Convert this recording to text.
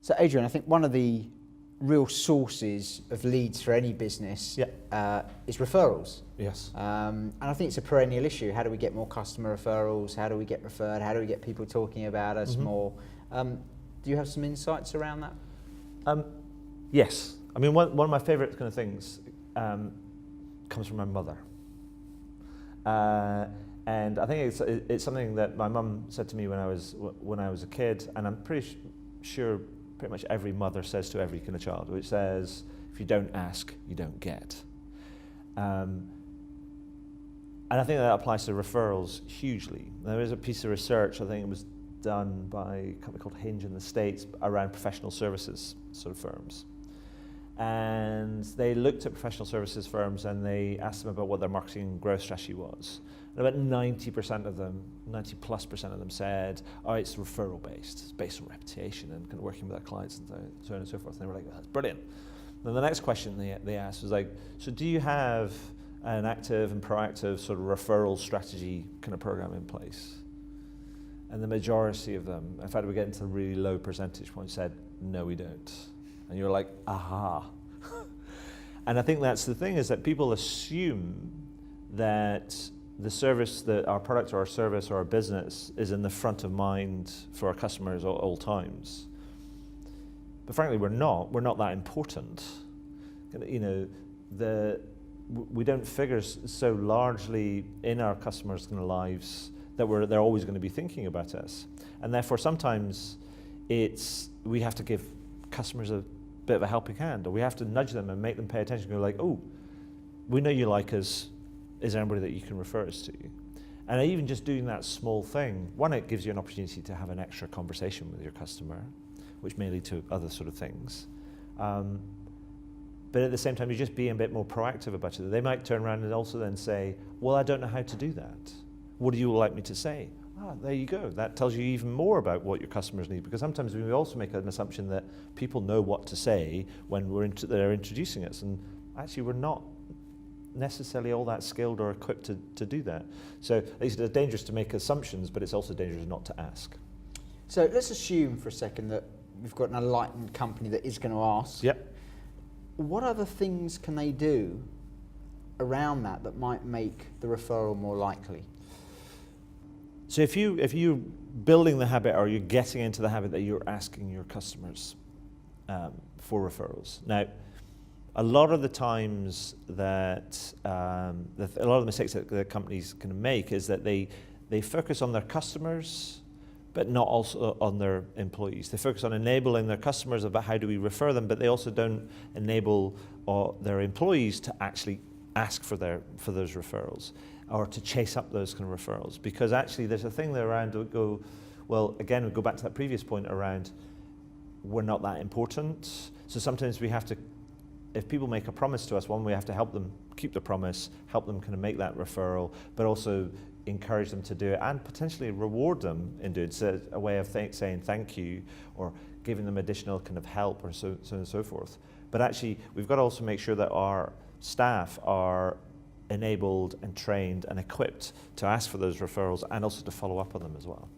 So Adrian, I think one of the real sources of leads for any business is referrals. Yes. And I think it's a perennial issue. How do we get more customer referrals? How do we get referred? How do we get people talking about us more? Do you have some insights around that? Yes. I mean, one of my favourite kind of things comes from my mother. And I think it's something that my mum said to me when I was a kid, and I'm pretty sure pretty much every mother says to every kind of child, which says, if you don't ask, you don't get. And I think that applies to referrals hugely. There is a piece of research, I think it was done by a company called Hinge in the States, around professional services sort of firms. And they looked at professional services firms and they asked them about what their marketing and growth strategy was. And about 90% of them, 90+% of them said, oh, it's referral based. It's based on reputation and kind of working with our clients and so on and so forth. And they were like, oh, that's brilliant. Then the next question they asked was like, so do you have an active and proactive sort of referral strategy kind of program in place? And the majority of them, in fact, we get into a really low percentage point, said, no, we don't. And you're like, aha. And I think that's the thing, is that people assume that the service, that our product or our service or our business is in the front of mind for our customers at all times. But frankly, we're not that important. You know, we don't figure so largely in our customers' kind of lives that they're always going to be thinking about us. And therefore, sometimes we have to give customers a bit of a helping hand, or we have to nudge them and make them pay attention, go like, oh, we know you like us, is there anybody that you can refer us to? And even just doing that small thing, one, it gives you an opportunity to have an extra conversation with your customer, which may lead to other sort of things. But at the same time, you're just being a bit more proactive about it. They might turn around and also then say, well, I don't know how to do that. What do you like me to say? Ah, there you go. That tells you even more about what your customers need, because sometimes we also make an assumption that people know what to say when they're introducing us, and actually we're not necessarily all that skilled or equipped to do that. So it's dangerous to make assumptions, but it's also dangerous not to ask. So let's assume for a second that we've got an enlightened company that is going to ask. Yep. What other things can they do around that might make the referral more likely? So if you're building the habit, or you're getting into the habit that you're asking your customers for referrals. Now, a lot of the times that a lot of the mistakes that companies can make is that they focus on their customers, but not also on their employees. They focus on enabling their customers about how do we refer them, but they also don't enable their employees to actually ask for those referrals, or to chase up those kind of referrals. Because actually there's a thing there around, well, again, we go back to that previous point around we're not that important. So sometimes we have to, if people make a promise to us, one, we have to help them keep the promise, help them kind of make that referral, but also encourage them to do it and potentially reward them in doing it. So a way of saying thank you, or giving them additional kind of help, or so on and so forth. But actually, we've got to also make sure that our staff are enabled and trained and equipped to ask for those referrals, and also to follow up on them as well.